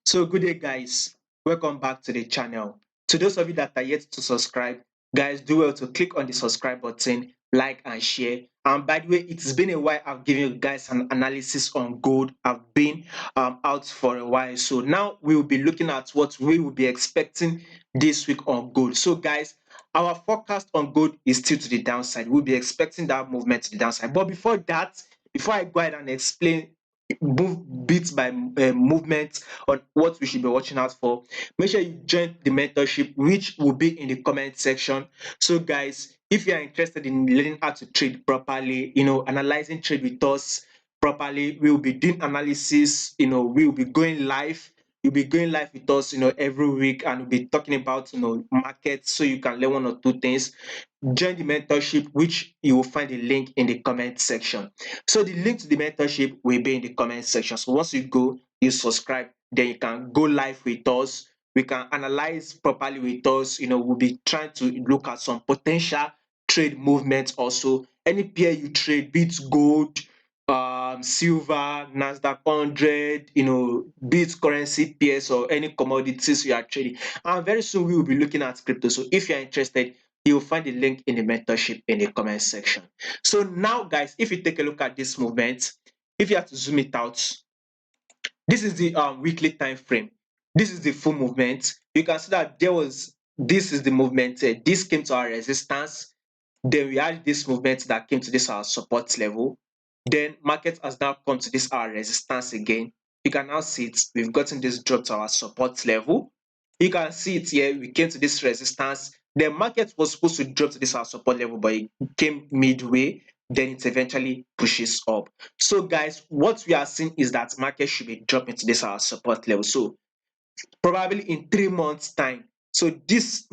So good day guys, welcome back to the channel. To those of you that are yet to subscribe, guys, do well to click on the subscribe button, like and share. And by the way, it's been a while I've given you guys an analysis on gold. I've been out for a while. So now we will be looking at what we will be expecting this week on gold. So guys, our forecast on gold is still to the downside. We'll be expecting that movement to the downside. But before that, before I go ahead and explain move bit by movement on what we should be watching out for, make sure you join the mentorship, which will be in the comment section. So guys, if you are interested in learning how to trade properly, analyzing trade with us properly, we will be doing analysis, we will be going live. You'll be going live with us, every week, and we'll be talking about, markets, so you can learn one or two things. Join the mentorship, which you will find the link in the comment section. So the link to the mentorship will be in the comment section. So once you go, you subscribe, then you can go live with us. We can analyze properly with us. We'll be trying to look at some potential trade movements also. Any pair you trade, be it gold, silver, Nasdaq 100, be it currency pairs or any commodities you are trading. And very soon we will be looking at crypto. So if you're interested, you'll find the link in the mentorship in the comment section. So now, guys, if you take a look at this movement, if you have to zoom it out, this is the weekly time frame. This is the full movement. You can see that this is the movement. This came to our resistance. Then we had this movement that came to this our support level. Then market has now come to this our resistance again. You can now see it. We've gotten this drop to our support level. You can see it here. We came to this resistance. The market was supposed to drop to this our support level, but it came midway. Then it eventually pushes up. So guys, what we are seeing is that market should be dropping to this our support level. So probably in 3 months time. So this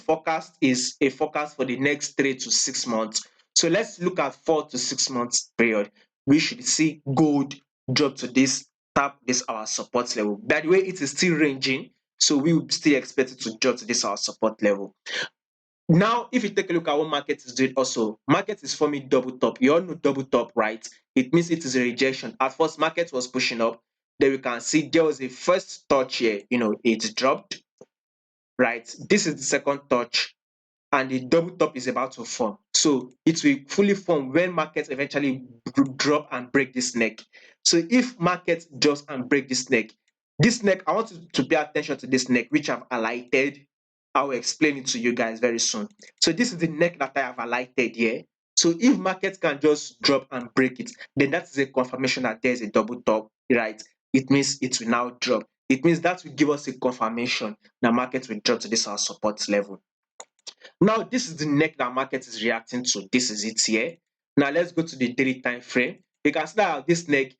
forecast is a forecast for the next 3 to 6 months. So let's look at 4 to 6 months period. We should see gold drop to this, tap this our support level. By the way, it is still ranging, so we will still expect it to drop to this our support level. Now, if you take a look at what market is doing also, market is forming double top. You all know double top, right? It means it is a rejection. At first, market was pushing up. Then we can see there was a first touch here, it dropped, right? This is the second touch, and the double top is about to form. So it will fully form when markets eventually drop and break this neck. So if markets drops and break this neck, I want you to pay attention to this neck, which I've highlighted. I will explain it to you guys very soon. So this is the neck that I have highlighted here. So if markets can just drop and break it, then that is a confirmation that there is a double top, right? It means it will now drop. It means that will give us a confirmation that market will drop to this our support level. Now, this is the neck that market is reacting to. This is it here. Now, let's go to the daily time frame. You can see that this neck,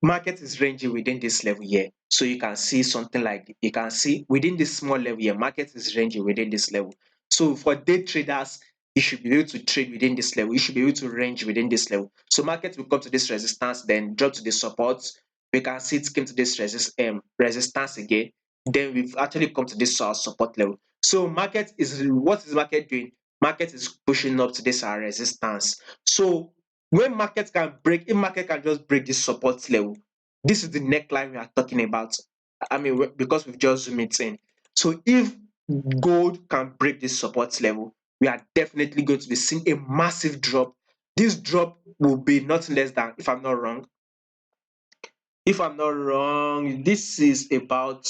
market is ranging within this level here. So you can see something like, you can see within this small level here, market is ranging within this level. So for day traders, you should be able to trade within this level. You should be able to range within this level. So market will come to this resistance, then drop to the support. We can see it came to this resistance again. Then we've actually come to this support level. So what is market doing? Market is pushing up to this resistance. So when market can break, if market can just break this support level, this is the neckline we are talking about. I mean, because we've just zoomed it in. So if gold can break this support level, we are definitely going to be seeing a massive drop. This drop will be nothing less than, if I'm not wrong, this is about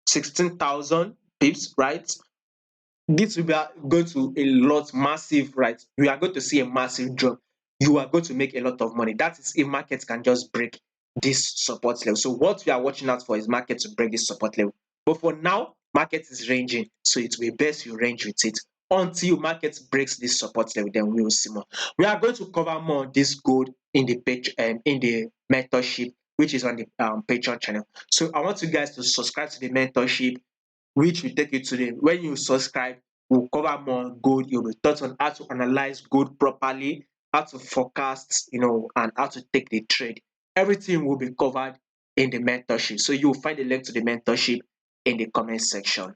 16,000 pips, right? This will be going to a lot massive, right? We are going to see a massive drop. You are going to make a lot of money. That is if markets can just break this support level. So what we are watching out for is market to break this support level. But for now, market is ranging, so it will be best you range with it until market breaks this support level. Then we will see more. We are going to cover more on this gold in the page in the mentorship, which is on the Patreon channel. So I want you guys to subscribe to the mentorship, which will take you to the, when you subscribe, we'll cover more on gold. You'll be taught on how to analyze gold properly, how to forecast, and how to take the trade. Everything will be covered in the mentorship. So you'll find the link to the mentorship in the comment section.